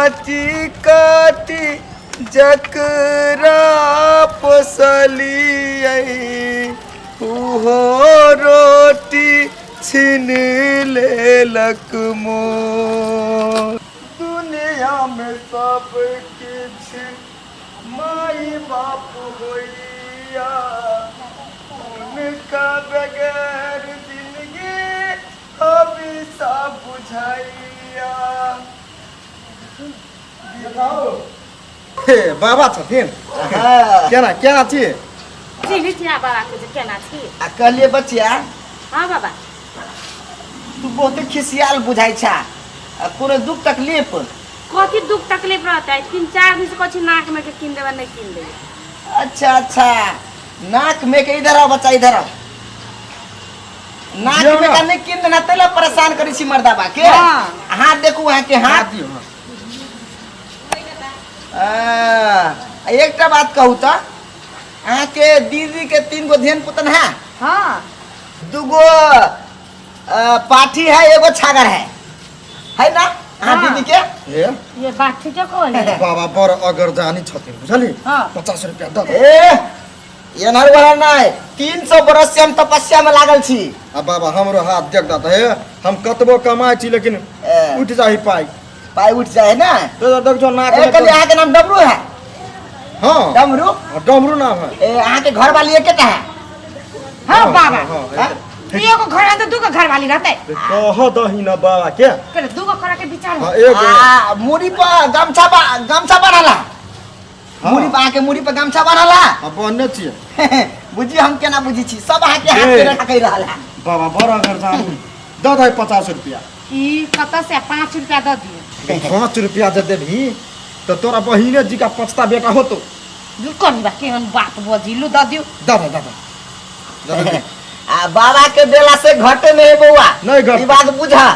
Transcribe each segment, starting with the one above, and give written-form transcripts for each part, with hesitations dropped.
काटी काटी जकरा पोसलियै उहो रोटी छीन लेलक मोर। दुनिया में सब किछ माई बाप होइया उनका बगैर जिंदगी अभी सब बुझाइया। हे बाबा छथिन केना केना छी चिन्हित छियै बाबा के जे केना छी। आ कहलिए बचिया हाँ बाबा तू बहुत खिसियाल बुझाइ छा। कोनो दुख तकलीफ कथी दुख तकलीफ रहता है 3-4 दिन से कछ नाक में के किन देबा नहीं किन देबे। अच्छा अच्छा नाक में के इधर आ बच्चा इधर आ। नाक में का नहीं किन देना तेला परेशान करी छी मर्दाबा के। हाँ। हाथ देखू वहां के हाथ। एकटा बात कहू तो अहाँ के दीदी के 3 गो ध्यान पुतन है। हाँ 2 गो पाठी है 1 गो छागर है ना हाँ दीदी के। ये बात ठीक है कोई बाबा बर अगर जानी छथिन बुझली हाँ। 50 रुपया द ए एनहर वाला नहीं 300 बरस से हम तपस्या में लागल छी। आ बाबा हमरो हाथ देख दा हे हम कतबो कमाई छी लेकिन उठ जाही पाई उठ जाए ना। तो देख जो नाक में कल यहाँ के नाम डमरू है। हां डमरू डमरू नाम है। यहाँ के घर वाली एक है। हाँ बाबा हां एगो घर है तो 2 गो घर वाली रहते कह दही ना बाबा के पहले 2 गो करे के विचार हां एगो मुड़ी पर गमछा बनाला। मुड़ी पर आके मुड़ी पर गमछा बनाला। हां बनने छी बुझी हम केना बुझी छी सब आके हाथ पे रखै रहल है। बाबा बर अगर जानी द दे 50 रुपया ई कत से 5 रुपया द दिए 5 रुपया दे देभी तो तोरा बहिने जी का पछता बेटा होतो। कौन बा केहन बात बजिलु द दियो द दे आ बाबा के देला से घटे नहीं बउआ नहीं घटे। ई बात बुझा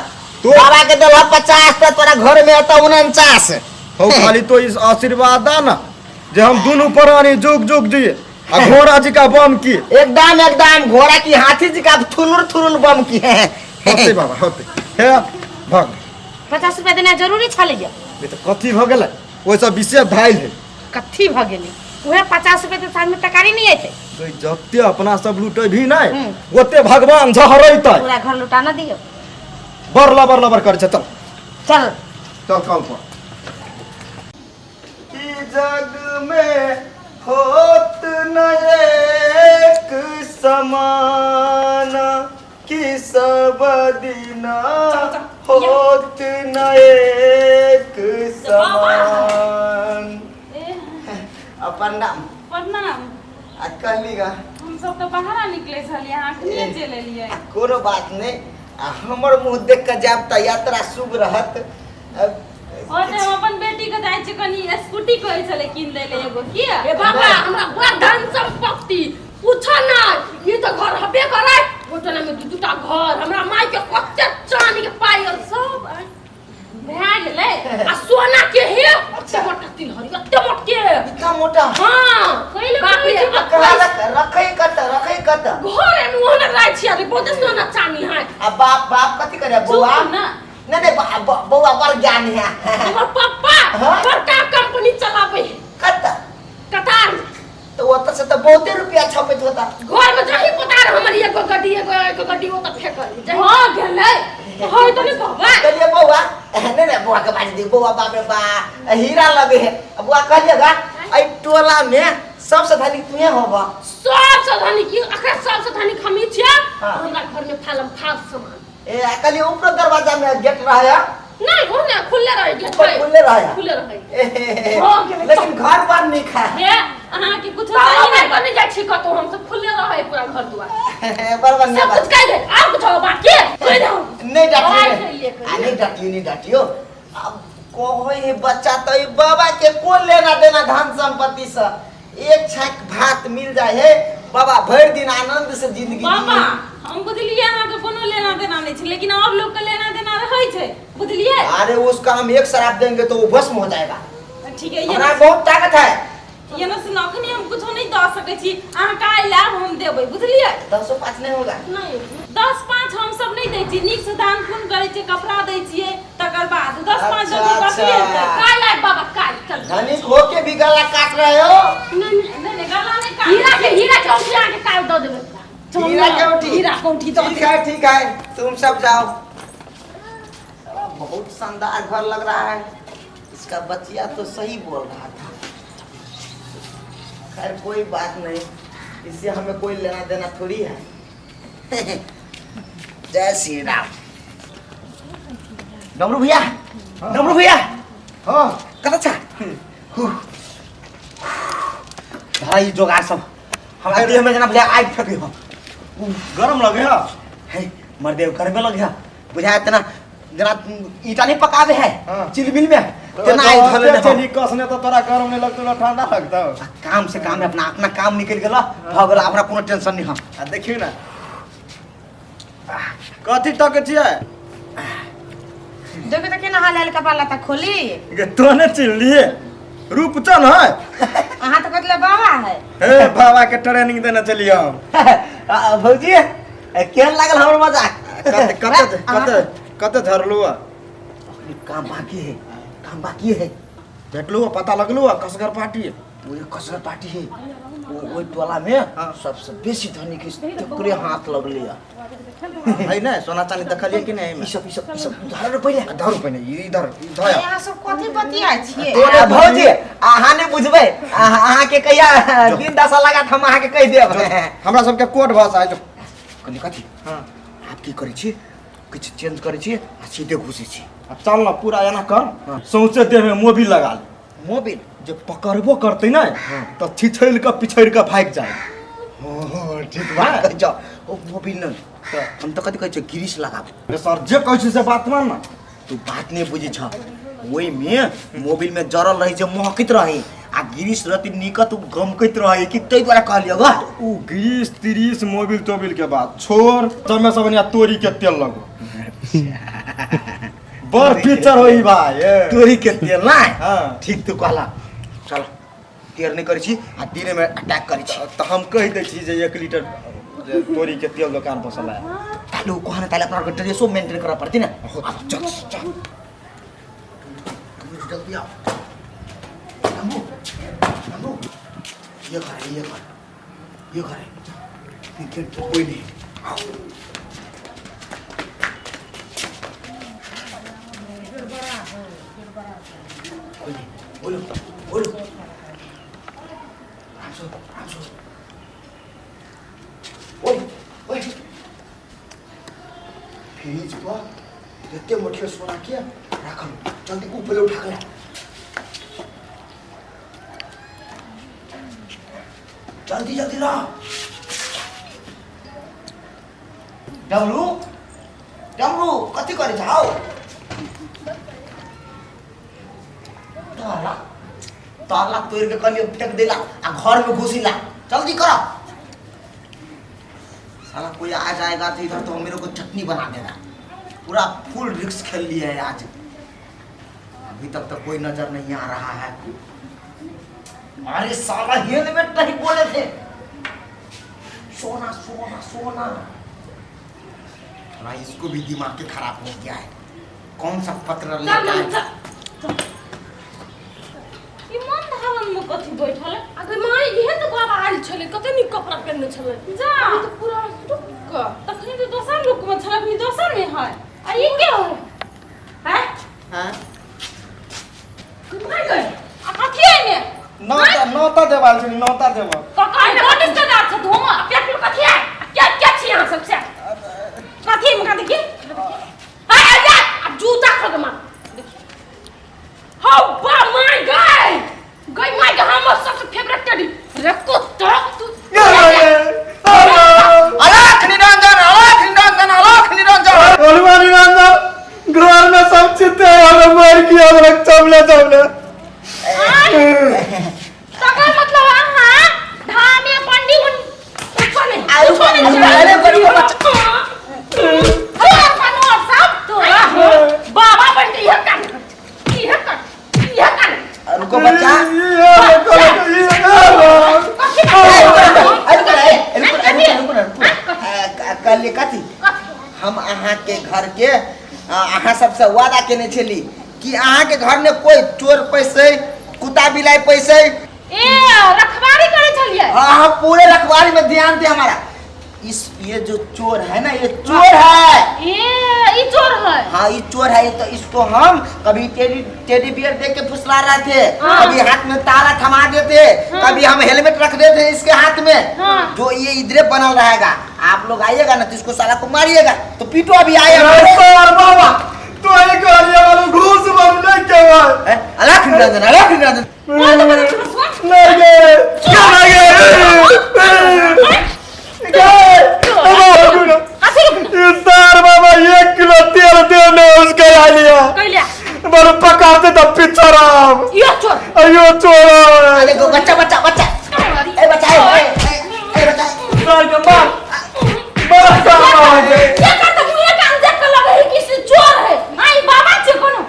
तो बाबा के देला 50 तो तोरा घर में आता 49। हो खाली तो इस आशीर्वाद दा ना जे हम दोनों प्राणी जुग जुग जिए आ घोड़ा जी का बम की एकदम घोड़ा की हाथी जी का थुनुर बम की है। होते बाबा होते हे भग 50 रुपया देना जरूरी छले ये ये तो कथी भ गेलै ओइ सब विशेष धाइल है कथी भ गेली उहे 50 रुपया तो साल में टकारी नहीं आते तो जत्ते अपना सब लूटे भी नहीं ओते भगवान झहरैतै पूरा घर लुटा ना दियो बरला कर चल चल चल कल पर कि जग में होत न एक समान कि सब दिन होत न एक समान। अपन नाम प्रणाम। कहलीगा हम सब तो बाहर निकले छलिए अहाँ के चले लिए कोनो बात नहीं हमर मुंह देख के जाब त यात्रा शुभ रहत। और हम अपन बेटी के जाय छै कनी स्कूटी कहै छले किन देले एगो की ए बाबा हमरा पूरा धन संपत्ति पूछो ना ये तो घर हबे करे होटल में 2-2टा घर हमरा माई के कते चांदी के पायल सब भए गेलै आ सोना के हे अच्छा मोटा तिलहरी कते मोटे इतना मोटा हां कइले बाप रे कहाँ रखै कत घर में ओने राय छिया रे बहुत सोना चांदी है आ बाप कथी करे बौआ चुप ना नहीं बौआ बड़ ज्ञानी है। हमर पापा हाँ? बड़का कंपनी चलावे कत कतार तो ओत से तो बहुते रुपया छपैत होता। घर में जही पतार हमर एगो गड्डी ओ त फेकल हां गेलै होय तो नहीं कहबा कहलिए बौआ नहीं बौआ के बाज दी बौआ बाप रे बा हीरा लगे है बौआ कहलिएगा आई टोला में सबसे धनी तुहे होबा सबसे धनी की अखरा सबसे धनी खमी छिया हाँ। हमरा घर में फालम फाल सामान ए कहलिए ऊपर दरवाजा में गेट रहा नहीं हो ना खुले रहे गेट ऊपर खुले रहा खुले रहे लेकिन घर पर नहीं खा हे अहाँ के कुछ बाबा सही मैं नहीं तो नहीं जाय छी कतो हम सब खुले रहे पूरा घर दुआर बरबर सब कुछ कह दे आप कुछ बात के कह दो नहीं लड़ाई करिए, नहीं डाटियो अब कोई है बच्चा तो ई बाबा के कौन लेना देना धन संपत्ति से एक छाक भात मिल जाए है बाबा भर दिन आनंद से जिंदगी बाबा हम बुझलिए अहाँ के कोनो लेना देना नहीं छै लेकिन और लोग के लेना देना रहै छै बुझलिए। अरे उसका हम एक शराब देंगे तो वो भस्म हो जाएगा। ठीक है हमारा बहुत ताकत है ये ना सुन अखनी हम कुछ नहीं द सकै छी अहाँ काहे ला हम देबै बुझलिए 10-5 नहीं होगा नहीं 10 10-5 हम सब नहीं दै छी, नीक से दान पुण्य करै छी, कपड़ा दै छियै, तकर बाद 10-5 अच्छा, जल्दी कथी अच्छा। हेतै? काल आए बाबा काल चल धनिक होके भी गला काट रहे हो। नहीं गला नहीं काट। हीरा के औंठी आके काल दो देबे। हीरा के औंठी? हीरा के औंठी दो दे। ठीक है तुम सब जाओ। बहुत शानदार घर लग रहा है। इसका बच्चिया तो सही बोल रहा था। खैर कोई बात नहीं, इससे हमें कोई लेना देना थोड़ी है। जय श्री राम। डमरू भैया, डमरू भैया, हाँ कत छा भाई जोगार सब हमारे देह में जना भैया आग फेंक हो। गरम लगे है मरदेव घर में लग गया बुझाया तना जना ईटा नहीं पकावे है हाँ। चिलबिल में तना आग धले तो चली कसने तो तोरा गरम नहीं लगतो ठंडा लगता। काम से काम है, अपना अपना काम निकल गेला भ गेला, हमरा कोनो टेंशन नहीं हम। आ देखियो ना कथी तक छियै देखो तो केना हाल कपड़ा लता खोली। गे तोने चिन लिए रूपचन है। अहाँ तो कहले बाबा है। हे बाबा के ट्रेनिंग देने चलिए हम। भौजी केहन लागल हमर मजाक? कते धरलू काम बाकी है, काम बाकी है। भेटलू पता लगलू कसगर पार्टी वो कसर पार्टी है, वो टोला में सबसे बेसी धनी के तकरे हाथ लगले है ना सोना चांदी देखलिए कि नहीं? ई सब धर रुपया नहीं इधर इधर यहाँ सब कथी बतिया छिए। भौजी अहाँ ने बुझबै, अहाँ के कहिया दिन दशा लगा हम अहाँ के कह देब। हमरा सबके कोड भाषा है जो कनी कथी हां आप की करै छी, कुछ चेंज करै छी आ सीधे घुसै छी। अब चल ना पूरा एना कर सोचे देह में मोबिल लगा ले। मोबिल जे पकड़बो करते ना तो छिछैल के पिछैड़ के भाग जाए। ठीक बात कह जाओ। ओ मोबिल न तो हम तो कथी कहै छी गिरीश लगाब। रे सर जे कहै छी से बात मान ना। तू बात नहीं बुझी छ, ओई में मोबिल में जरल रही जे महकित रही आ गिरीश रति निकत गमकैत रही कि तै द्वारा कहलियो ग उ गिरीश तिरीश मोबिल तोबिल के बात छोड़, तमे सब यहाँ तोरी के तेल लगो। बर पिक्चर होई भाई तोरी के तेल ना। हाँ। ठीक तू कहला, चल केयर नहीं करै छी आ दिने में अटैक करै छी। तो हम कह दे छी जे 1 लीटर तोरी के तेल दुकान पर चला ताले कहने ताले अपना ड्रेसो मेंटेन करा पड़ती ना। चल चल तुम जल्दी आओ। नमो नमो ये घर कोई नहीं। आओ कोई नहीं, बोलो बोलो रामसो ओए ओए फ्रिज पर इतने मोटे सोना किया रखम जल्दी ऊपर उठा कर जल्दी जल्दी ला। डमरू डमरू कथी करे जाओ ताला ताला तोड़ के कलियो फेंक देला आ घर में घुसिला। जल्दी करो, साला कोई आ जाएगा तो इधर तो मेरे को चटनी बना देगा। पूरा फुल रिस्क खेल लिया है आज। अभी तक तो कोई नजर नहीं आ रहा है। अरे साला हेलमेट नहीं बोले थे। सोना सोना सोना भाई, इसको भी दिमाग के खराब हो गया है। कौन सा पत्र लेके आया? ई मन धावन में कथी बैठल है? अगर माई इहे तो बाबा आइल छले, कते नी कपड़ा पहनने छले। जा अभी तो पूरा टुक तखनी तो दोसर लोक में छला, अभी दोसर में है। आ ये क्या हो है? हां कहाँ गए? आ कथी है ने? नौता देवाल छी नौता देवा कका कौन रिश्तेदार छ धोमा? पेट कथी है? क्या क्या छी यहां सबसे? कथी में का देखी? हाय अल्लाह, अब जूता खा के मार। हाउ बा माय गाय माय गाय हमर सबसे फेवरेट टेडी रे कुत्ता तू। अलख निरंजन अलख निरंजन अलख निरंजन। हनुमानी राजा घर में सब चित्ते वाले मार किया रख चमले सका मतलब हां धामे पंडी उन ऊपर में आयो अरे बड़ी बच्चा अरे कानून सब तो बाबा पंडी ये कर रुको बच्चा। ये अहाँ के घर के अहाँ सबसे वादा केने छली कि अहाँ के घर में कोई चोर पैसे कुत्ता बिलाई पैसे ए रखवारी करे छलिए। हाँ पूरे रखवारी में ध्यान दे हमारा। ये जो चोर है ना ये चोर है। ये चोर है। हाँ ये चोर है। तो इसको हम कभी टेडी बियर दे के फुसला रहे थे, कभी हाथ में ताला थमा देते, कभी हम हेलमेट रख देते इसके हाथ में। जो ये इधर बनल रहेगा, आप लोग आइएगा ना तो इसको साला को मारिएगा। तो पीटो अभी आएगा बाबा तो एक घूस बनने के बाद अलग निरंजन बाबा 1 किलो तेल देने उसका आ लिया बड़े पकाते तब पीछा राम यो चोर अयो चोर अरे बच्चा बच्चा बच्चा ए बच्चा ए बच्चा चोर के मार बड़ा काम आ गए ये करता मुझे काम देख कर लगा है किसी चोर है। आई बाबा से कोनो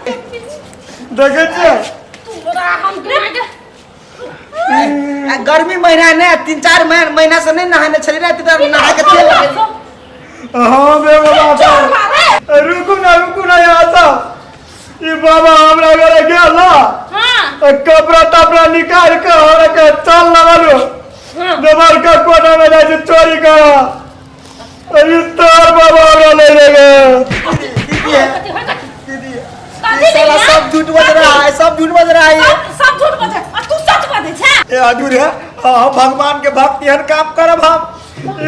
देखे छे तोरा हम के गर्मी महीना है ना 3-4 महीना से नहीं नहाने चली रही तो नहा के तेल लगे। हाँ बे बाबा रुको ना यहाँ सा ये बाबा हमरा घरे गेल ना हां कपड़ा तपड़ा निकाल के और के चल लगलो देवर का कोना में जाके चोरी करा अरे तार बाबा हमरा ले गए दीदी साला सब झूठ बोल रहा है, सब झूठ बोल रहा है, सब झूठ बोल रहा है। तू सच बोले छे ए अधूर है। हां भगवान के भक्ति हन काम करब हम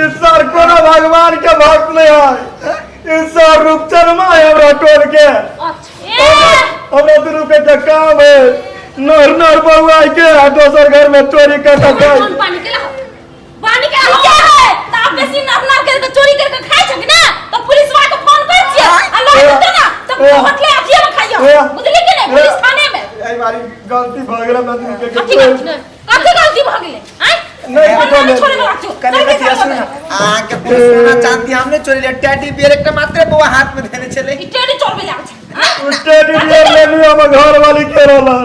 ईश्वर कोनो भगवान के भक्त नहीं है ईश्वर रूप चरमा है हमरा टोल के हमरा दुनू के काम है नर बउआ के दोसर घर में चोरी करके खाई पानी के क्या है त आप बेसी नर के चोरी करके खाइ छ ना तो पुलिस वाला को फोन कर छिए आ लोग देते ना तो होटले अथिए में खाइयो बुझली कि नहीं पुलिस थाने में ए मारी गलती भ गेल ना दुनू के कथी गलती भ गेले हैं नहीं नहीं छोड़े वाला छो कने कथी सुन आ के सोना चांदी हमने चोरी ले टेडी बियर एक मात्र बउआ हाथ में देने चले ई टेडी चोर में लाग छ उस टेडी बियर ले लिया हम घर वाली के रहला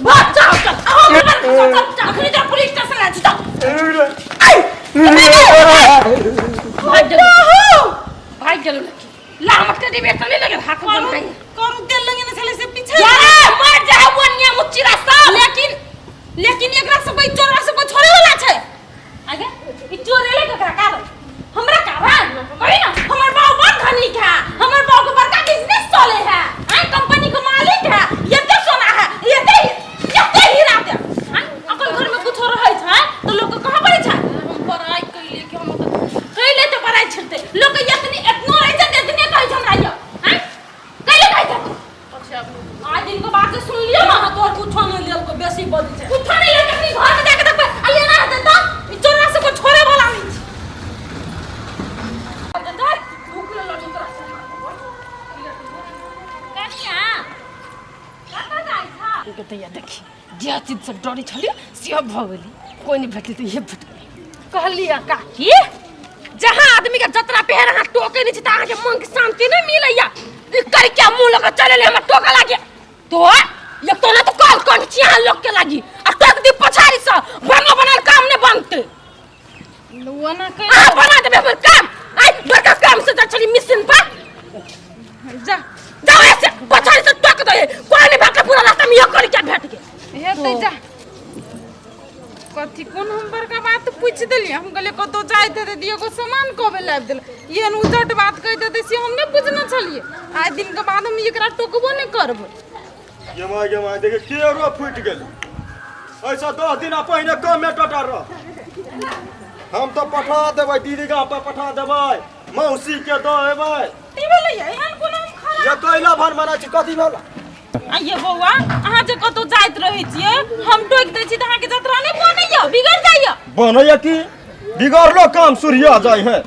बात जाओ चल अखनी जा पुलिस स्टेशन ले जा भाई चलो ला मत टेडी बियर चले लगे हाथ में भाई करू तेल लगे ना चले से पीछे यार मर जा बनिया मुच्ची रास्ता लेकिन एकरा सब कोई चोर सब को छोड़े वाला छै आगे ई चोर ले के का हमरा कारण कही ना हमर बाप बड़ धनिक है हमर बाप को बड़का बिजनेस चले है आई कंपनी का मालिक है ये तो सोना है ये हीरा दे अपन घर में कुछ रहे छै तो लोग कहां पड़े छै हम पढ़ाई कर लिए कि हम कह ले तो पढ़ाई छते लोग इतनो इज्जत इतने कह हमरा ये हैं कह ले अच्छा आज दिन को बात सुन लियो ना तो कुछ नहीं ले को बेसी बोल छै कुछ नहीं ले अपनी घर में जाके तक अलिए ना देता ई चोरा से को छोड़े वाला नहीं जे चीज से डरी छली से भ गेली कोई नहीं भेटली तो ये भेट गेली कहलिया का कि जहां आदमी के जतरा पेहर हाथ टोके नहीं त के मन के शांति नहीं मिलैया ई कर के मुंह लगा चले ले हम टोका लागे तो एक तो ना तो काल कंठ चिया लोग के लागी आ टोक दी पछाड़ी से बनल काम ने बनते लुआना के आ बना देबे हमर काम आई बड़का काम से चली मिशन पर जा जाओ ऐसे पछाड़ी से टोक दे कोई नहीं भागे पूरा रास्ता में ये कर के भेट के हे ते जा कथी कोन हम बड़का बात पूछ देली हम गले कतो जाय दे दियो को सामान कोबे लाब देल ये उजट बात कह देते से हम नहीं पूछना चलिए आज दिन के बाद हम एकरा टोकबो नहीं करब जमा देखे के रो फुट गेल ऐसा 10 दिन पहले कम में टटर रह हम तो पठा देबै दीदी गांव पर पठा देबै मौसी के देबै ती भेलै एहन कोनो खराब ये कैला भर मना छी कथी भेला आ ये बौआ अहाँ जे कतो जाइत रहै छियै हम टोक दै छी त अहाँ के जतरा नहीं बनैया बिगड़ जाइया बनैया की बिगड़लो काम सूर्या जाय है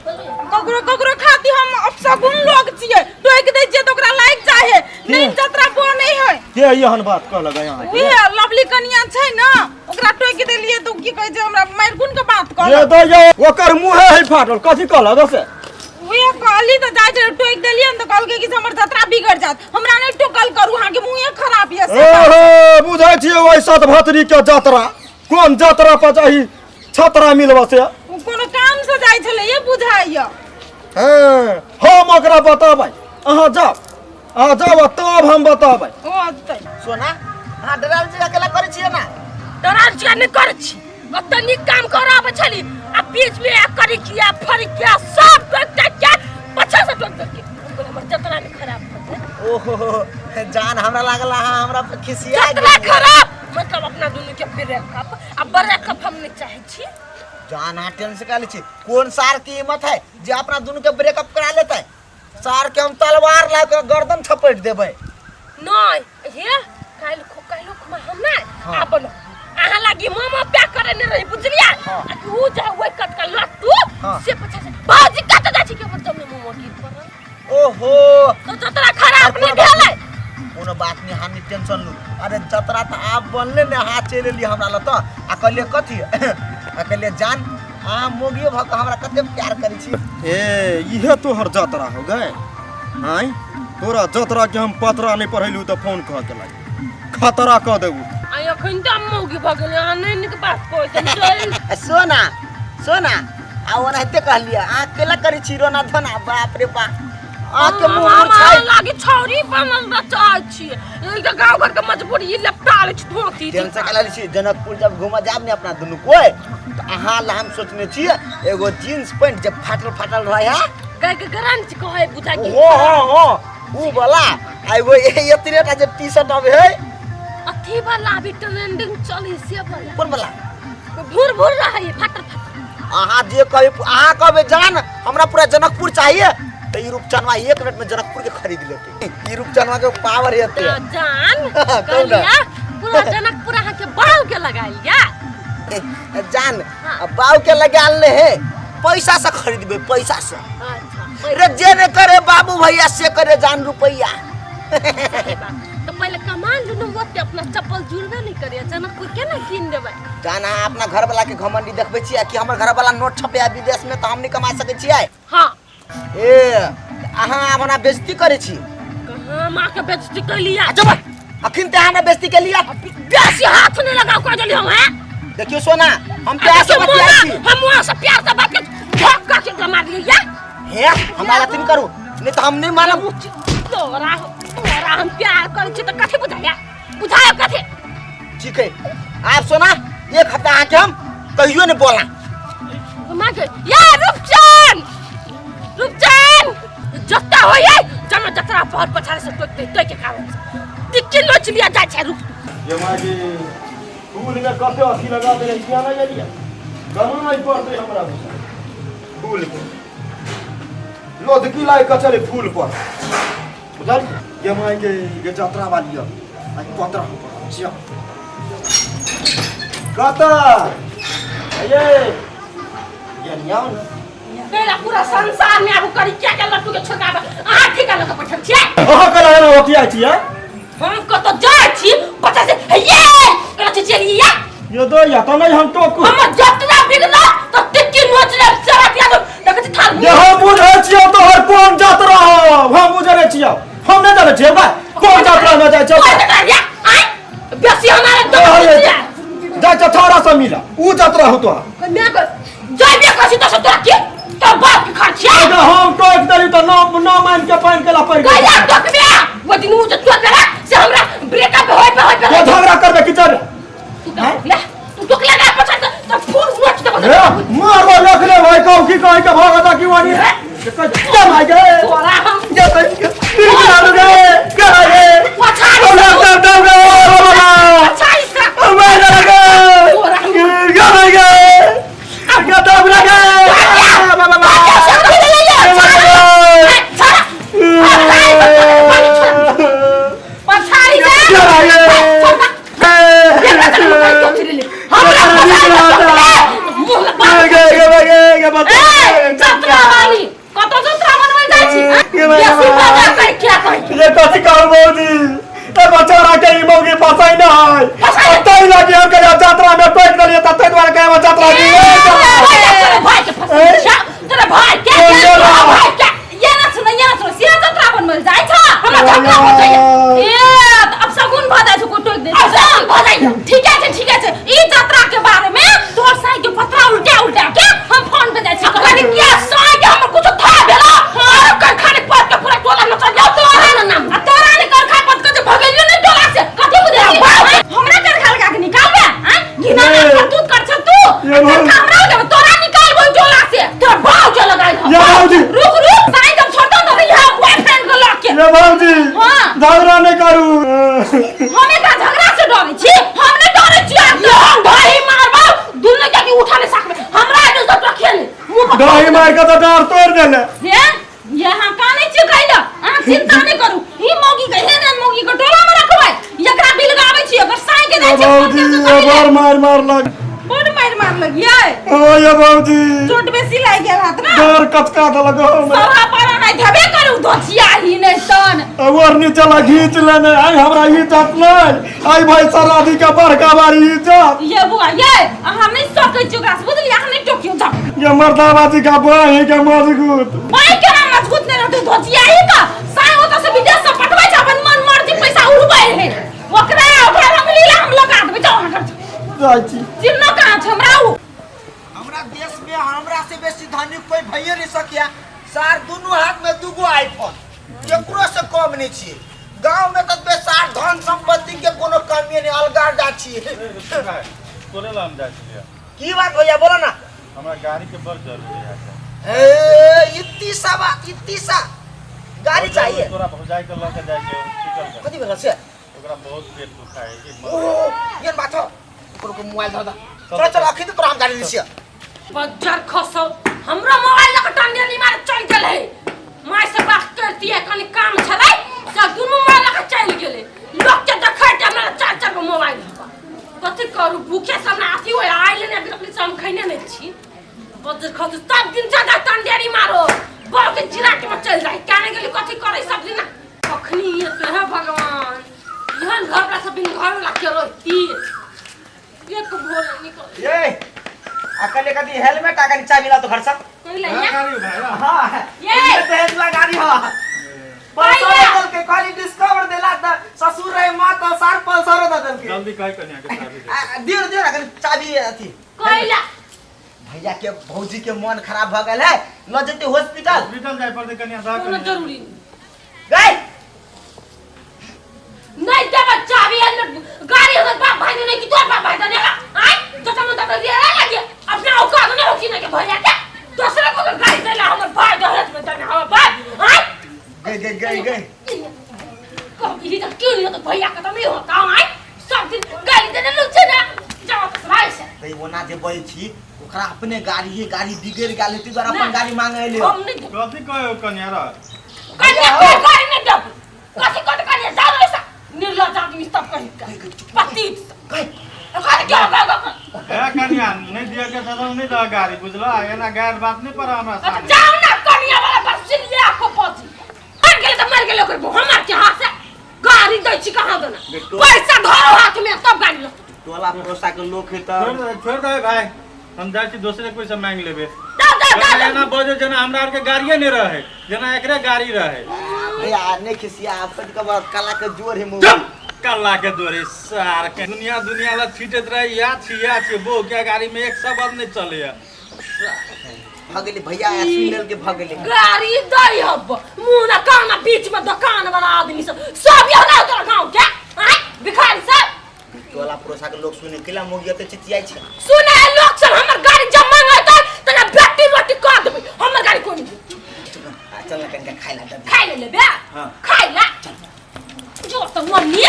ककरो खाती हम अपसगुन लोग छियै टोक दै छियै त ओकरा लाग जाय है नहीं जतरा बनै है के एहन बात कह लगा यहां उहे लवली कनिया छै ना ओकरा टोक देलियै त की कहै छै हमरा मारगुन के बात कह ये दो ये ओकर मुंह है फाटल कथी कहला दसे उहे कहली त जाय छै टोक देलियै न त कहलकै कि हमर जतरा बिगड़ जात हमरा नहीं टोकल करू अहाँ के मुंहे खराब ये ओहो बुझै छियै वैसा त भतरी के जतरा कोन जतरा पर जाही छतरा मिलबा से कोनो काम से जाय छले ये बुझाइया हम ओकरा बताबै अहाँ जाओ तब हम बताबै ओतै सोना हाँ डराल जी अकेला करे छिए ना डराल छियै नहीं करे छी ओतै नीक काम कराबै छली आ बीच में एक करी किया फरी किया सब टोक के पछा से टोक के हमर जतरा नहीं खराब होते ओहो जान हमरा लागल हाँ हमरा पे खिसिया जतरा खराब मतलब अपना दुनू के ब्रेकअप अब ब्रेकअप हम नहीं चाहे छी जान हाँ टेंशन का ली कौन सार की हिम्मत है जे अपना दोनों के ब्रेकअप करा लेता है सार के हम तलवार ला के गर्दन छपेट देबै नहीं हे काल में हम ना हाँ। अपन आहा लागी मामा प्यार करे ने रही बुझलिया हाँ। तू जा ओइ कट का लट्टू हाँ। से पछा से बाजी कट जा छी के बदम में मोमो गिर पड़ल ओहो तो जतरा खराब नहीं भेलै कोनो बात नहीं हानि टेंशन लू अरे जतरा तो आप बनले ने हाथ चले ली हमरा ल तो अकले कथी अकले जान आ मोगियो भक हमरा कते प्यार करी छी ए इहे तोहर जतरा हो गए हाय तोरा जतरा के हम पतरा नहीं पढ़ेलू तो फोन कह के लागी खतरा कह देबू आ अखन त मौगी भगले आ नहीं निक बात कोइ त सोना आ ओनाहिते कहलिए आ अकेला करी छी रोना धना बाप रे बाप आ के मुंह मामा छाई लागी छौरी बनल र चाहै छी ई के गांव घर के मजबूरी ई लपटाल छी धोती टेंशन का ली छी जनकपुर जब घुमा जाब ने अपना दुनु कोई तो अहाँ ला हम सोचने छी एगो जींस पैंट जब फाटल रहे है गाय के गारंटी कहे बुझा के हो ऊ वाला आ एगो एतरेटा जे टी-शर्ट आवे है अथी वाला भी ट्रेंडिंग चली से वाला कोन वाला भूर रही फटर अहाँ जे कहे अहाँ कहबे जान हमरा पूरा जनकपुर चाहिए तो ई रूपचनवा 1 मिनट में जनकपुर के खरीद लेते ई रूपचनवा के पावर है तो जान कहलिया पूरा जनकपुर अहाँ के बाव के लगाइया जान बाव के लगाल ले है पैसा से खरीदबे पैसा से अच्छा रे जे ने करे बाबू भैया से करे जान रुपैया तो पहले कमान लुनु मत अपना चप्पल जुड़बे नहीं करे जनकपुर के ना कीन देबै जाना अपना घर वाला के घमंडी देखबे छियै कि हमर घर वाला नोट छपे विदेश में तो हम नहीं कमा सके छियै हां ए अहाँ अपना बेइज्जती करे छी कहां मां के बेइज्जती कलिया जब अखिन ते हमरा बेइज्जती के लिया बेसी हाथ नहीं लगाओ कर देली हम हैं देखियो सोना हम प्यार से बतियाई छी हम वहां से प्यार से बात के धक्का के मार दिया हे हमरा गतिन करू नहीं तो हम नहीं मानब तोरा हम प्यार करे छी त कथि बुझाया कथि ठीक है आप सोना एक हफ्ता आके हम कहियो नहीं बोला मां के या रूपचन जत्ता होय जमा जतरा बहुत पछाड़ से टोक के कारण टिक्की लोच लिया जाय छै रूप ये माजी फूल में कते अथी लगा दे किया ना जलिया गनो नहीं पड़ते हमरा फूल पे लोधकी लाई कचरे फूल पर बुझल ये माई के ये यात्रा वाली है आई पत्रा चिया कता ये नियाव तेरा पूरा संसार में अब करी क्या लट्टू के छोड़ाबा आ ठीक है लगा पठन छै कहां कला ना होती आई छी हम को तो जाय छी पता से ये कला चलिया ये दो या तो नहीं हम टोकू हम जतरा बिगला तो टिक्की नोच ले सारा दिया तो देखत थाल ये हम बुझे छियो तो हर कोन यात्रा हो हम बुझे छियो हम नहीं जाने छियो बा कोन यात्रा में जाय छै आई बेसी हमारे दो जाय छ थारा से मिला ऊ यात्रा हो तो मैं को जाय बे कसी तो तोरा के तो बाप के खर्च है अगर हम टोक दली तो नो मान के पान के ला पड़ गया टोक बे वो दिन उ तो करा से हमरा ब्रेकअप होय पे वो झगड़ा करबे किचन ले तू टोक लगा पछा तो फूल नोच दे मारो रख ले भाई कहू की कह के भागता की वानी क्या मार गए तोरा हम ये क्या रे क्या रे पछाड़ी दम पछाड़ी से मैं लगा क्या मार गए क्या दम लगा पछाड़ी से ये कथी कहू मौजी ए बचारा के ई मौगी फसाई ना है तई लगे हम के यात्रा में पैक दलिए त तई द्वारा के यात्रा दी भाई के फसा तेरा भाई क्या ये ना सुन से यात्रा बन मिल जाय छ हमरा झगड़ा हो जाय ए अब सगुन भ जाय छ को टोक दे सगुन भ जाय ठीक है ई यात्रा के बारे में तोर साई के पत्रा उल्टा के हम फोन पे जाय छ कनी क्या साई के हम कुछ था भेला ये भाव हमरा के तोरा निकाल बोल जोला से तोरा भाव जो लगाई ये भाऊजी रुक साई जब छोटा तो यहां बॉयफ्रेंड को लॉक के ये भाऊजी हां झगड़ा नहीं करू हमें का झगड़ा से डरे छी हम नहीं डरे छी हम भाई मारबा दुनु के उठा ले सकबे हमरा आगे से तो खेल दही मार के तो डार तोड़ देले ये यहां का नहीं छी गइला आ चिंता नहीं करू ई मोगी के हेन मोगी को टोला में रखबै एकरा बिलगाबै छी अगर साई के दे भाऊजी ये बार मार लग बड़ मार लगिए ओ ये भाऊजी चोट बेसी लाग गेल हाथ ना डर कचका दे लगो सरा पारा नहीं धबे करू धोचिया ही नहीं तन और नीचे ला घींच लेने आई हमरा इज्जत नहीं आई भाई सराधी का बड़का बारी इज्जत ये बुआ ये हम नहीं सकै छी ओकरा से बुझलिए हम नहीं टोकियो जा ये मर्दाबाजी का बाही के मजबूत भाई केना मजबूत नहीं रहते धोचिया ही का साई होता से विदेश से पटबै छ अपन मन मर्जी पैसा उड़बै है ओकरा रंगली हम लगा देबै जाओ कर जाई छी चिन्ह कहां छ हमरा हमरा देश में हमरा से बेसी धनी कोई भइए नहीं सकिया सार दोनों हाथ में दूगो आईफोन केकरो से कम नहीं छी गांव में तो बेसार धन संपत्ति के कोनो कमी नहीं अलगार जा छी कोने ला हम जा छियै की बात भैया बोलो ना हमरा गाड़ी के बड़ जरूरी है इतनी सा गाड़ी चाहिए तोरा भौजाई के ल के जाय छै हॉस्पिटल के कथी भेल से ओकरा बहुत पेट दुखाय छै ओ ये बात हो ओकरो को मोबाइल दे चल चल आखिर तोरा हम गाड़ी लिसिया बज्जर खसो हमरा मोबाइल लग टांगे नहीं मार चल गेल है माय से बात करती है कनी काम छलै सब दुनु मोबाइल लग चल गेले लोग के देखै त हमरा चाचा को मोबाइल कथि करू भूखे सब ना आथी होय आइले ने अपनी सम खैने नहीं छी बज्जर खसो सब दिन ज्यादा टांगे मारो बड़ के जिरा के में चल जाए काने गेली कथि करे सब दिन अखनी ये तो है भगवान यहन घर पर सब दिन घर ला के रोती एक भोर निकल ये अकल कदी हेलमेट आका चाबी ला तो घर सब कोई ले या गाड़ी भाई हां ये तेज गाड़ी हो पल्सर के कॉली डिस्कवर देला त ससुर रे मां त सार पल्सर द दल के जल्दी काहे कन्या के शादी दे दियो अकल चाबी अथी कोइला भैया के भौजी के मन खराब भ गेल है ल जते हॉस्पिटल हॉस्पिटल जाय पड़ते कन्या दा कोनो कन्या जरूरी गई नहीं देव चाबी अंदर गाड़ी हमर बाप भाई ने की तोर बाप भाई ने आई तो तुम तो रे लगे अपना औकात नहीं होती ना के भैया के दूसरे को गाड़ी देला हमर भाई दहरत में तने हमर बाप आई गई कब ये तो क्यों नहीं तो भैया का तो नहीं होता आई सब दिन गाड़ी देने लुक से ना जाओ तो भाई से तई ओना जे बोल छी ओकरा अपने गाड़ी बिगड़ गेल हेती द्वारा अपन गाड़ी मांगे ले हम नहीं कथि कहे कन्या रा कन्या को गाड़ी नहीं दब कथि कत कन्या जाओ ऐसा निर्लज आदमी सब कहि पति अगर क्या होगा ए कन्या नहीं दिया के सदन नहीं दा गाड़ी बुझला एना गैर बात नहीं पर हमरा सामने जाओ ना कन्या वाला बस ले आको पहुंची मर गेले ओकर हमर के हाथ से गाड़ी दै छी कहां देना पैसा धरो हाथ में तब गाड़ी लो टोला पड़ोसा के लोग है त छोड़ दे भाई हम जाय छी दूसरे कोई से मांग लेबे दादा एना बजे जना हमरा आर के गाड़िए नहीं रहे जना एकरे गाड़ी रहे भैया नहीं खिसिया अपन के कला के जोर है चुप कल्ला के दोरे सार के दुनिया ला छीटत रहे या छी वो क्या गाड़ी में एक शब्द नहीं चले भगले भैया सुनल के भगले गाड़ी दई हब मुना काना बीच में दुकान वाला आदमी सब यहाँ तोरा गांव के आय भिखारी सब टोला पड़ोसा के लोग सुने केला मोगिया ते चिचियाई छै सुने लोग सब हमर गाड़ी जब मांगत तना बेटी रोटी कर देबे हमर गाड़ी कोनी चल ना कनका खाइला दे खाइ ले बे हां खाइ ला जो तो मम्मी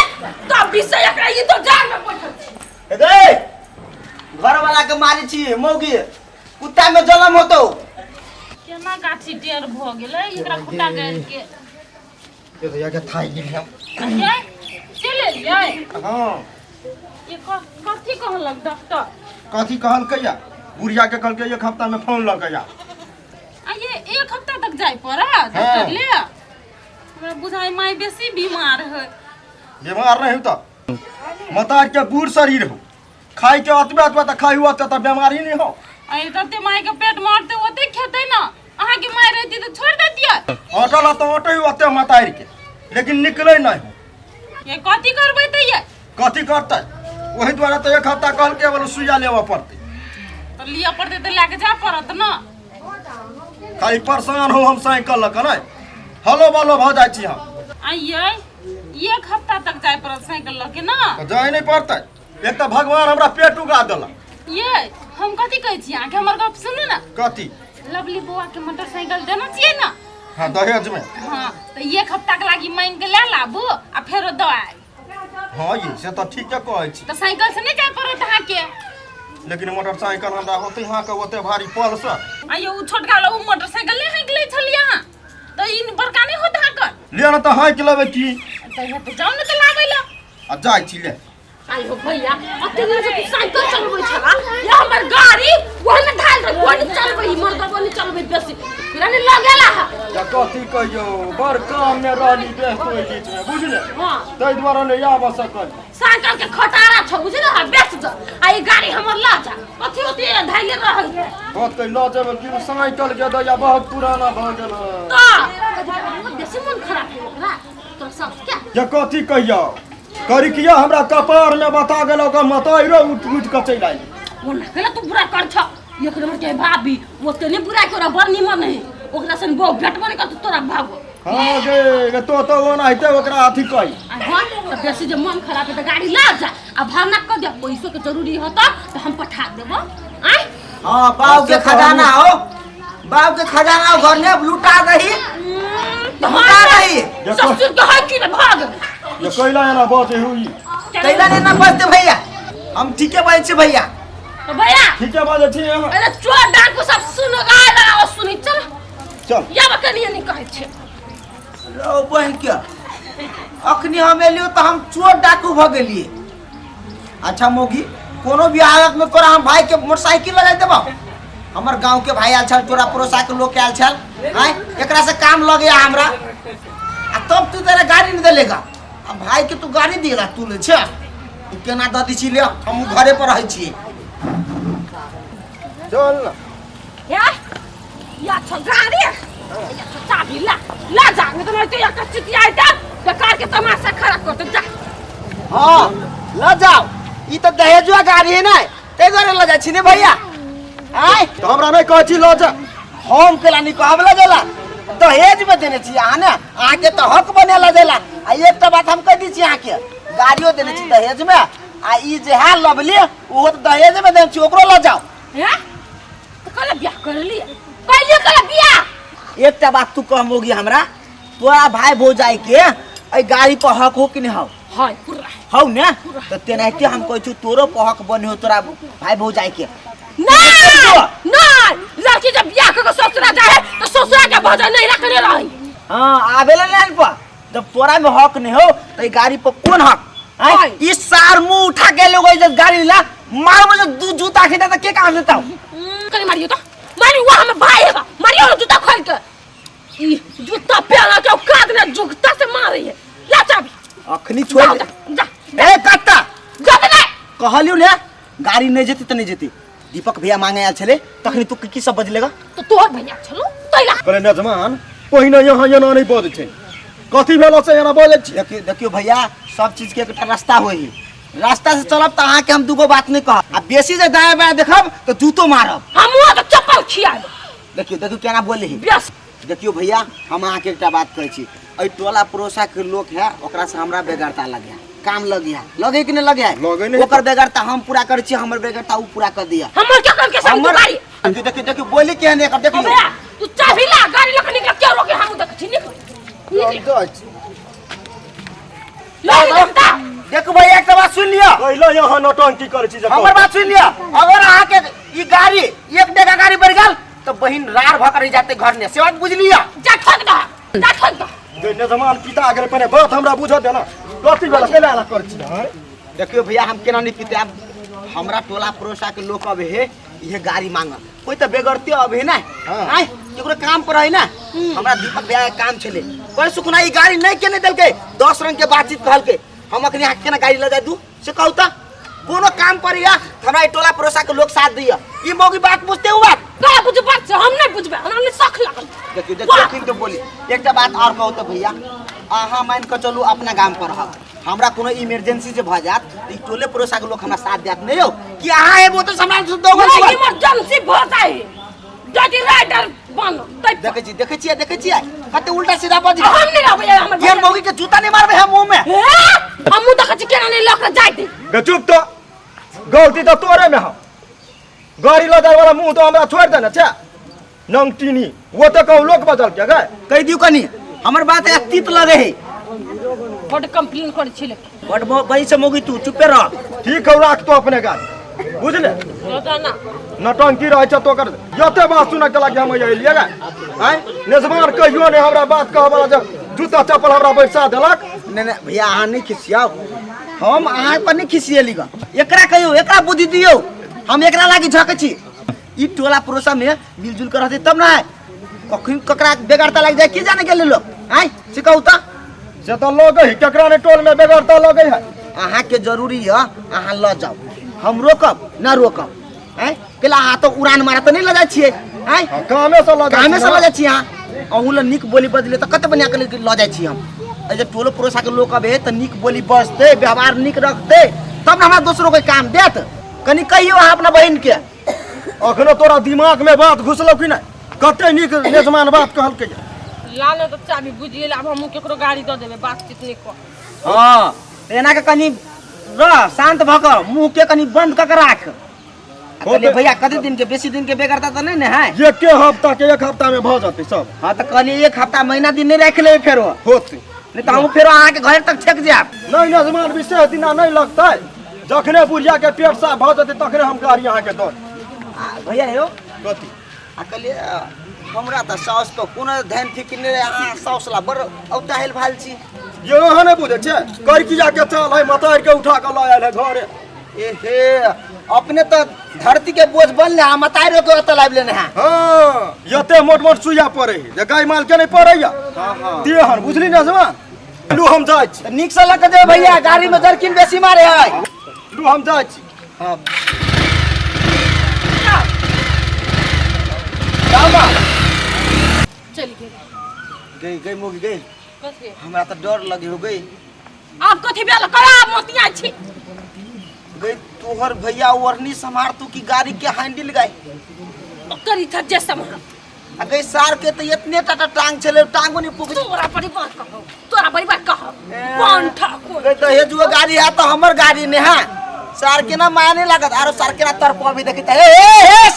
तब विषय एकरा ये तो जान में बैठल छी ए गए घर वाला के मारी छी मौगी कुत्ता में जन्म होतो केना गाछी टेर भ गेलै एकरा कुटा गैल के ये भैया के थाई गिर हम ये चले ये हां ये कथी कहलक डॉक्टर कथी कहल कहिया बुढ़िया के कहल के एक हफ्ता में फोन लग गया आ ये एक हफ्ता तक जाय पड़त डॉक्टर ले हमरा बुझाई माय बेसी बीमार है बीमार नहीं तो मतार के बूढ़ शरीर हो खाई के अतबे त खाई हुआ त बीमारी नहीं हो आई तते माय के पेट मारते ओते खेते ना अहाँ के माय रहती तो छोड़ देतिया अटल तो अटै ओते मतार के लेकिन निकले नहीं हो ये कथी करबै त ये कथी करते वही द्वारा तो एक हफ्ता कहल के बोले सुइया लेवा पड़ते तो लिया पड़ते तो लेके जा पड़त ना खाली परेशान हो हम साइकिल लक नहीं हलो बलो भ जाय छी हम आइए एक हफ्ता तक जाय पड़त साइकिल लेके ना तो जाय नहीं पड़ते एक तो भगवान हमरा पेट उगा देलक ये हम कथी कहै छी आके हमर गप सुनू ना। कथी? लवली बुआ के मोटरसाइकिल देना चाहिए ना। हाँ दहेज में। हाँ तो एक हफ्ता के लागी मांग के ले लाबू आ फेरो दो आइ। हाँ ये से तो ठीक है कहै छी। तो साइकिल से नहीं जाय पड़त अहाँ के। लेकिन मोटरसाइकिल हमरा होते यहाँ के ओते भारी पल से। आयो उ छोटका वाला उ मोटरसाइकिल नहीं हांक ले छलिया हां। तो इन बड़का नहीं होत हां कर। ले ना तो हांक लेबे की। तो ये तो जाओ ना तो लाबै ला। आ जाय छी ले। आयो भैया अते दिन से तू साइकिल चलबै छला या हमर गाड़ी ओहने धाल रे कोन चलबै मर्द बनी चलबै बेसी फिरने लगेला है। या कथी कहियो बड़ काम में रहली व्यस्त ओइ बीच में बुझले। हां तै द्वारा ले आब सकल। साइकिल के खटारा छ बुझले है बेच जा आ ई गाड़ी हमर ला जा कथी होती धाइले रहै है। बात कहि ल जेब कि साइकिल के दया बहुत पुराना भ गेल। तो बेसी मन खराब है ओकरा तो सब क्या या कथी कहियो करी किया हमरा कपार में बता गेलो का मतई रे उठ उठ के चल आई। वो ना केला तू बुरा कर छ एक नंबर के भाभी वो तने बुरा करा बड़ निमन है ओकरा सन बो भेट बने का तू तोरा भागो। हां गे तो ओना हिते ओकरा अथी कहि हां तो बेसी जे मन खराब है तो गाड़ी ला जा आ भावना कर दे पैसों के जरूरी हो तो हम पठा देबो आय। हां बाऊ के खजाना हो। बाऊ के खजाना घर में लुटा दही। लुटा दही। ससुर के है कि भाग ये कैला ना बात हुई। कैला ने ना बचते भैया। हम ठीके बात छे भैया। तो भैया ठीक है बात छी। अरे चोर डाकू सब सुनो गाय लगाओ सुनी चल चल या बकनिया नहीं कहै छे रो बहन के अखनी हम एलियो तो हम चोर डाकू भ गेलिए। अच्छा मोगी कोनो भी हालत में तोरा हम भाई के मोटरसाइकिल लगा देबो। हमर गांव के भाई आल छल तोरा पड़ोसा के लोग के आल छल हां एकरा से काम लग गया हमरा आ तब तू तेरा गाड़ी नहीं देलेगा। अब भाई के तू गाड़ी दिला तू ले छ तू केना द दी छी ले हम घरे पर रहै छी। चल ना या छ गाड़ी या छ चाबी ला जा नहीं तो मैं तो या कच्ची आई था बेकार के तमाशा खड़ा करते जा। हां ल जाओ ई तो दहेजुआ गाड़ी है ना ते घरे ल जा छी ने भैया। आय तो हमरा नहीं कहै छी ल जा। हम केला नहीं कहब ल जाला दहेज में देने छी आ ना आके तो हक बने ल जाला। आ एकटा बात हम कह दी छी आके गाड़ियो देने छी दहेज में आ ई जे है लवली वो तो दहेज में देने छी ओकरो ल जाओ। हैं तो कल ब्याह कर लिए पहले कल ब्याह एकटा बात तू कहमोगी हमरा तोरा भाई भौजाई के ए गाड़ी पर हक हो कि नहीं हो। हाय पूरा हौ ने तो तेनाहिते हम कहै छी तोरो पर हक बने हो तोरा भाई भौजाई के। नहीं नहीं लड़की जब ब्याह करके ससुरा जाए तो ससुरा के भजन नहीं रखने रही। हां आवेला लाइन पर जब तोरा में हक नहीं हो तो ई गाड़ी पर कौन हक है। ई सार मुंह उठा के लोग इधर गाड़ी ला मार मुझे दू जूता खींचा तो के काम देता हूं। कने मारियो तो मारी वहां में भाई है मारियो जूता खोल के ई जूता पहना के काद ने जूता से मारी है ला चाबी अखनी छोड़ जा जा ए कत्ता जा दे कहलियो ने गाड़ी नहीं जेती त नहीं जेती। दीपक भैया मांगे आल छले तखनी तू की सब बजलेगा। तो तोर भैया चलो तैला करे न जमान पहिने यहाँ यहाँ नहीं बोल छै कथी भेलो से यहाँ बोले छी। देखियो भैया सब चीज के एकटा रास्ता होई रास्ता से चलब त अहाँ के हम दुगो बात नहीं कहब आ बेसी जे दाएं बाएं देखब तो जूतो मारब। हम तो चप्पल खियाब। देखियो केना बोले ही। बस देखियो भैया हम अहाँ के एकटा बात कहै छी ए टोला पड़ोसा के लोग है ओकरा से हमरा बेगरता लगे काम लगे कि नहीं लगे ओकर बेगरता हम पूरा कर छी हमर बेगरता उ पूरा कर दिया। हमर क्या कर के संग गाड़ी देखियो बोली के ने कर देखियो भैया तू चाबी ला गाड़ी लेके निकल क्या रोके हम देख छी निकल ला दमता देखो भैया एक बात सुन लियो पहले यहाँ नौटंकी करे छी। हमर बात सुन लियो अगर अहाँ के ई गाड़ी एक डेगा गाड़ी बढ़ गेल तो बहिन रार भकर जाते घर ने से बात बुझ लियो। जा ठोक दा ने जमान पिता अगर पने बात हमरा बुझ देना कथी भेल केला ला कर छी। देखियो भैया हम केना नहीं पीते अब हमरा टोला पड़ोसा के लोग अब है ये गाड़ी मांगल कोई तो बेगरते अब है ना आय एकरो काम पर है ना हमरा दीपक भैया के काम छले पर सुखना ई गाड़ी नहीं केने देल के 10 रंग के बातचीत कहल के हम अखनी हाथ के ना गाड़ी लगा दू से कहू त कोनो काम पर या हमरा टोला पड़ोसा के लोग साथ दिया ई मोगी बात बुझते हुआ का बुझ बात हम नहीं बुझबे हमने शक लागल। देखियो किन तो बोली एकटा बात और कहू तो भैया अहाँ मान के चलू अपना गांव पर रह हमरा कोनो इमरजेंसी जे भ जात त ई टोले पड़ोसा के लोग हमरा साथ देत नहीं हो कि अहाँ एबो तो सामान दोगो इमरजेंसी भ जाए जदी राइडर बन देखे छियै कते उल्टा सीधा बज हम नहीं रहबे हमर गेर मोगी के जूता नहीं मारबे हम मुंह में हम मुंह देख छी केना नहीं लक जाय दे चुप तो गलती तो तोरे में हो गाड़ी लदार वाला मुंह तो हमरा छोड़ देना छे नंगटीनी वो तो कहूँ लोक बदल के गए कह दियो कनी हमर बात एक तीत लगे है बड कंप्लेन करे छी लेकिन बट वही से मोगी तू चुपे रह ठीक है राख तो अपने गाड़ी बुझले रोजाना नटंकी रहे छे तो कर जते बात सुने के लगे हम अइलिए गे हैं नेजमान कहियो ने हमरा बात कह वाला जब जूता चप्पल हमरा बैसा देलक नहीं भैया अहाँ नहीं खिसियाओ हम अहाँ पर नहीं खिसियली ग एकरा कहियो एकरा बुद्धि दियो हम एकरा लागी झक छी ई टोला पड़ोसा में मिलजुल कर रहते तब ना कखन ककरा बेगारता लग जाए की जाने के लोग आय सिकाऊ त से तो लोग ही केकरा ने टोल में बेगरता लगे है अहाँ के जरूरी है अहाँ ल जाओ हम रोकब ना रोकब हैं केला अहाँ तो उड़ान मारा तो नहीं ल जाय छिए हैं कामे से लगे कामे से ल जाय छी अहाँ अहूँ ल निक बोली बदले तो कते बढ़िया के ल जाय छी हम जे टोलो पड़ोसा के लोग अबे तो निक बोली बजते व्यवहार निक रखते तब ना हमरा दूसरों के काम देत कनी कहियो अहाँ अपना बहन के अखनो तोरा दिमाग में बात घुसलो कि नहीं कते निक नेजमान बात कहल के लाने तो चाबी बुझ गेल अब हम केकरो गाड़ी द देबे बातचीत नहीं कर हां एना के कनी रह शांत भ क मुंह के कनी बंद क के राख कहले भैया कते दिन के बेसी दिन के बेगरता त नहीं ने है ये के हफ्ता के एक हफ्ता में भ जाते सब हां त कहले एक हफ्ता महीना दिन नहीं रख ले फेरो होते नहीं त हम फेरो अहाँ के घर तक छक जाब नहीं नेजमान विशेष दिना नहीं लगता जखने बुढ़िया के पेट साफ भ जाते तखने हम गाड़ी अहाँ के दो भैया हो कथी कहले हमरा त साउस तो कोनो ध्यान फिकिर नहीं अहाँ साउस ला बर औता हेल भाल छी ये अहाँ नहीं बुझे छे कर की जाके चल है मतार के उठा के लायल है घरे एहे अपने तो धरती के बोझ बनले हम मतारो के ओत लाइब लेने हैं हां यते मोट मोट सुइया पड़े है जे गाय माल के नहीं पड़ैया हां हां तेहन बुझली ना जवान लू हम जाय छी निक से लग जे भैया गाड़ी में जरकिन बेसी मारे है लू हम जाय छी हां दामा चल गेल गई गई मोगी गई कस के हमरा तो डर लगी हो गई अब कथि बेल करा मोतिया छी गई तोहर भैया ओरनी संभार तू की गाड़ी के हैंडल गई करी था जे संभाल आ गई सार के तो इतने टाटा टांग चले टांगो नहीं पुग तोरा परिवार कहो तोरा परिवार कहो कौन ठाकुर गई तो हे जो गाड़ी है तो हमर गाड़ी ने है सार के ना माने लागत आरो सार के ना तरफ भी देखत ए ए